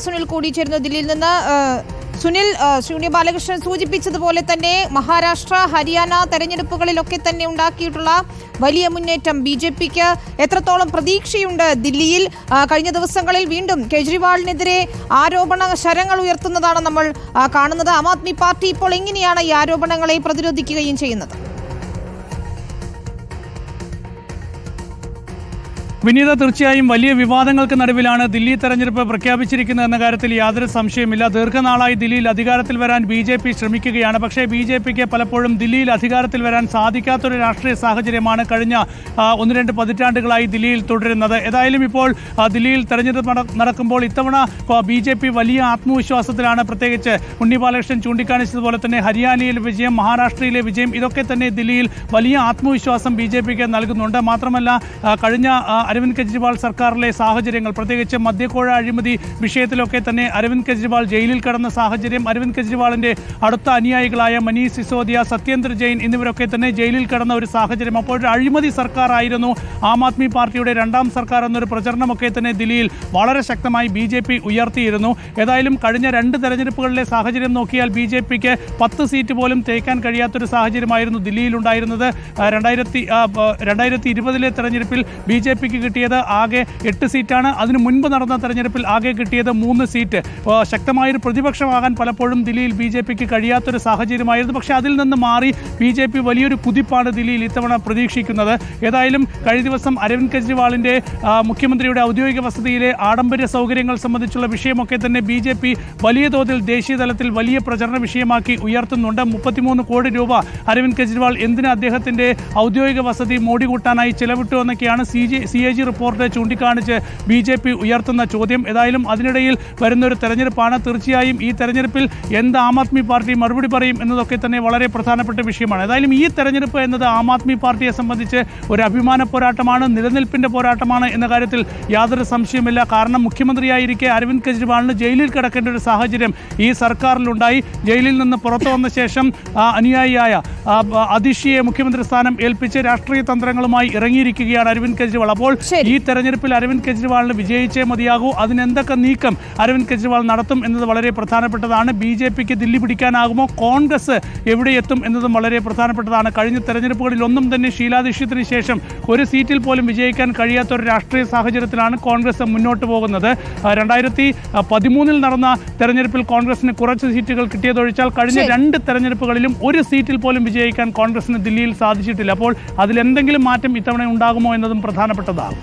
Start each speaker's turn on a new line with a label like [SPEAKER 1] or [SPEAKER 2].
[SPEAKER 1] സുനിൽ കൂടി ചേരുന്നു ദില്ലിയിൽ നിന്ന്. സുനിൽ, ശ്രീ ബാലകൃഷ്ണൻ സൂചിപ്പിച്ചതുപോലെ തന്നെ മഹാരാഷ്ട്ര, ഹരിയാന തെരഞ്ഞെടുപ്പുകളിലൊക്കെ തന്നെ ഉണ്ടാക്കിയിട്ടുള്ള വലിയ മുന്നേറ്റം BJPക്ക് എത്രത്തോളം പ്രതീക്ഷയുണ്ട് ദില്ലിയിൽ? കഴിഞ്ഞ ദിവസങ്ങളിൽ വീണ്ടും കേജ്രിവാളിനെതിരെ ആരോപണ ശരങ്ങൾ ഉയർത്തുന്നതാണ് നമ്മൾ കാണുന്നത്. ആം ആദ്മി പാർട്ടി ഇപ്പോൾ എങ്ങനെയാണ് ഈ ആരോപണങ്ങളെ പ്രതിരോധിക്കുകയും ചെയ്യുന്നത്?
[SPEAKER 2] വിനീത, തീർച്ചയായും വലിയ വിവാദങ്ങൾക്ക് നടുവിലാണ് ദില്ലി തെരഞ്ഞെടുപ്പ് പ്രഖ്യാപിച്ചിരിക്കുന്നത് എന്ന കാര്യത്തിൽ യാതൊരു സംശയമില്ല. ദീർഘനാളായി ദില്ലിയിൽ അധികാരത്തിൽ വരാൻ BJP ശ്രമിക്കുകയാണ്. പക്ഷേ BJPക്ക് പലപ്പോഴും ദില്ലിയിൽ അധികാരത്തിൽ വരാൻ സാധിക്കാത്തൊരു രാഷ്ട്രീയ സാഹചര്യമാണ് കഴിഞ്ഞ 1-2 പതിറ്റാണ്ടുകളായി ദില്ലിയിൽ തുടരുന്നത്. ഏതായാലും ഇപ്പോൾ ദില്ലിയിൽ തെരഞ്ഞെടുപ്പ് നടക്കുമ്പോൾ ഇത്തവണ BJP വലിയ ആത്മവിശ്വാസത്തിലാണ്. പ്രത്യേകിച്ച് ഉണ്ണി ബാലകൃഷ്ണൻ ചൂണ്ടിക്കാണിച്ചതുപോലെ തന്നെ ഹരിയാനയിലെ വിജയം, മഹാരാഷ്ട്രയിലെ വിജയം, ഇതൊക്കെ തന്നെ ദില്ലിയിൽ വലിയ ആത്മവിശ്വാസം BJPക്ക് നൽകുന്നുണ്ട്. മാത്രമല്ല, കഴിഞ്ഞ അരവിന്ദ് കെജ്രിവാൾ സർക്കാരിലെ സാഹചര്യങ്ങൾ, പ്രത്യേകിച്ച് മദ്യക്കോഴ അഴിമതി വിഷയത്തിലൊക്കെ തന്നെ അരവിന്ദ് കെജ്രിവാൾ ജയിലിൽ കടന്ന സാഹചര്യം, അരവിന്ദ് കെജ്രിവാളിന്റെ അടുത്ത അനുയായികളായ മനീഷ് സിസോദിയ, സത്യേന്ദ്ര ജെയിൻ എന്നിവരൊക്കെ തന്നെ ജയിലിൽ കടന്ന ഒരു സാഹചര്യം. അപ്പോൾ ഒരു അഴിമതി സർക്കാർ ആയിരുന്നു ആം ആദ്മി പാർട്ടിയുടെ രണ്ടാം സർക്കാർ എന്നൊരു പ്രചരണമൊക്കെ തന്നെ ദില്ലിയിൽ വളരെ ശക്തമായി BJP ഉയർത്തിയിരുന്നു. ഏതായാലും കഴിഞ്ഞ 2 തെരഞ്ഞെടുപ്പുകളിലെ സാഹചര്യം നോക്കിയാൽ BJPക്ക് 10 സീറ്റ് പോലും തേക്കാൻ കഴിയാത്തൊരു സാഹചര്യമായിരുന്നു ദില്ലിയിലുണ്ടായിരുന്നത്. 2020 തെരഞ്ഞെടുപ്പിൽ BJPക്ക് കിട്ടിയത് ആകെ 8 സീറ്റാണ്. അതിനു മുൻപ് നടന്ന തെരഞ്ഞെടുപ്പിൽ ആകെ കിട്ടിയത് 3 സീറ്റ്. ശക്തമായൊരു പ്രതിപക്ഷമാകാൻ പലപ്പോഴും ദില്ലിയിൽ BJPക്ക് കഴിയാത്തൊരു സാഹചര്യമായിരുന്നു. പക്ഷേ അതിൽ നിന്ന് മാറി BJP വലിയൊരു കുതിപ്പാണ് ദില്ലിയിൽ ഇത്തവണ പ്രതീക്ഷിക്കുന്നത്. ഏതായാലും കഴിഞ്ഞ ദിവസം അരവിന്ദ് കെജ്രിവാളിൻ്റെ മുഖ്യമന്ത്രിയുടെ ഔദ്യോഗിക വസതിയിലെ ആഡംബര സൗകര്യങ്ങൾ സംബന്ധിച്ചുള്ള വിഷയമൊക്കെ തന്നെ BJP വലിയ തോതിൽ ദേശീയ തലത്തിൽ വലിയ പ്രചരണ വിഷയമാക്കി ഉയർത്തുന്നുണ്ട്. 33 കോടി രൂപ അരവിന്ദ് കെജ്രിവാൾ എന്തിന് അദ്ദേഹത്തിൻ്റെ ഔദ്യോഗിക വസതി മോടി കൂട്ടാനായി ചെലവിട്ടു എന്നൊക്കെയാണ് CAG റിപ്പോർട്ട് ചൂണ്ടിക്കാണിച്ച് BJP ഉയർത്തുന്ന ചോദ്യം. ഏതായാലും അതിനിടയിൽ വരുന്നൊരു തെരഞ്ഞെടുപ്പാണ്. തീർച്ചയായും ഈ തെരഞ്ഞെടുപ്പിൽ എന്ത് ആം ആദ്മി പാർട്ടി മറുപടി പറയും എന്നതൊക്കെ തന്നെ വളരെ പ്രധാനപ്പെട്ട വിഷയമാണ്. ഏതായാലും ഈ തെരഞ്ഞെടുപ്പ് എന്നത് ആം ആദ്മി പാർട്ടിയെ സംബന്ധിച്ച് ഒരു അഭിമാന പോരാട്ടമാണ്, നിലനിൽപ്പിൻ്റെ പോരാട്ടമാണ് എന്ന കാര്യത്തിൽ യാതൊരു സംശയമില്ല. കാരണം മുഖ്യമന്ത്രിയായിരിക്കെ അരവിന്ദ് കെജ്രിവാളിന് ജയിലിൽ കിടക്കേണ്ട ഒരു സാഹചര്യം ഈ സർക്കാരിലുണ്ടായി. ജയിലിൽ നിന്ന് പുറത്തു വന്ന ശേഷം അനുയായിയായ അതിഷിയെ മുഖ്യമന്ത്രി സ്ഥാനം ഏൽപ്പിച്ച് രാഷ്ട്രീയ തന്ത്രങ്ങളുമായി ഇറങ്ങിയിരിക്കുകയാണ് അരവിന്ദ് കെജ്രിവാൾ. അപ്പോൾ ഈ തെരഞ്ഞെടുപ്പിൽ അരവിന്ദ് കെജ്രിവാളിന് വിജയിച്ചേ മതിയാകൂ. അതിനെന്തൊക്കെ നീക്കം അരവിന്ദ് കെജ്രിവാൾ നടത്തും എന്നത് വളരെ പ്രധാനപ്പെട്ടതാണ്. BJPക്ക് ദില്ലി പിടിക്കാനാകുമോ, കോൺഗ്രസ് എവിടെ എത്തും എന്നതും വളരെ പ്രധാനപ്പെട്ടതാണ്. കഴിഞ്ഞ തെരഞ്ഞെടുപ്പുകളിൽ ഒന്നും തന്നെ ഷീലാ ദീക്ഷിതിന് ശേഷം ഒരു സീറ്റിൽ പോലും വിജയിക്കാൻ കഴിയാത്ത ഒരു രാഷ്ട്രീയ സാഹചര്യത്തിലാണ് കോൺഗ്രസ് മുന്നോട്ട് പോകുന്നത്. 2013 നടന്ന തെരഞ്ഞെടുപ്പിൽ കോൺഗ്രസിന് കുറച്ച് സീറ്റുകൾ കിട്ടിയതൊഴിച്ചാൽ കഴിഞ്ഞ 2 തെരഞ്ഞെടുപ്പുകളിലും ഒരു സീറ്റിൽ പോലും വിജയിക്കാൻ കോൺഗ്രസിന് ദില്ലിയിൽ സാധിച്ചിട്ടില്ല. അപ്പോൾ അതിലെന്തെങ്കിലും മാറ്റം ഇത്തവണ ഉണ്ടാകുമോ എന്നതും പ്രധാനപ്പെട്ടതാണ്.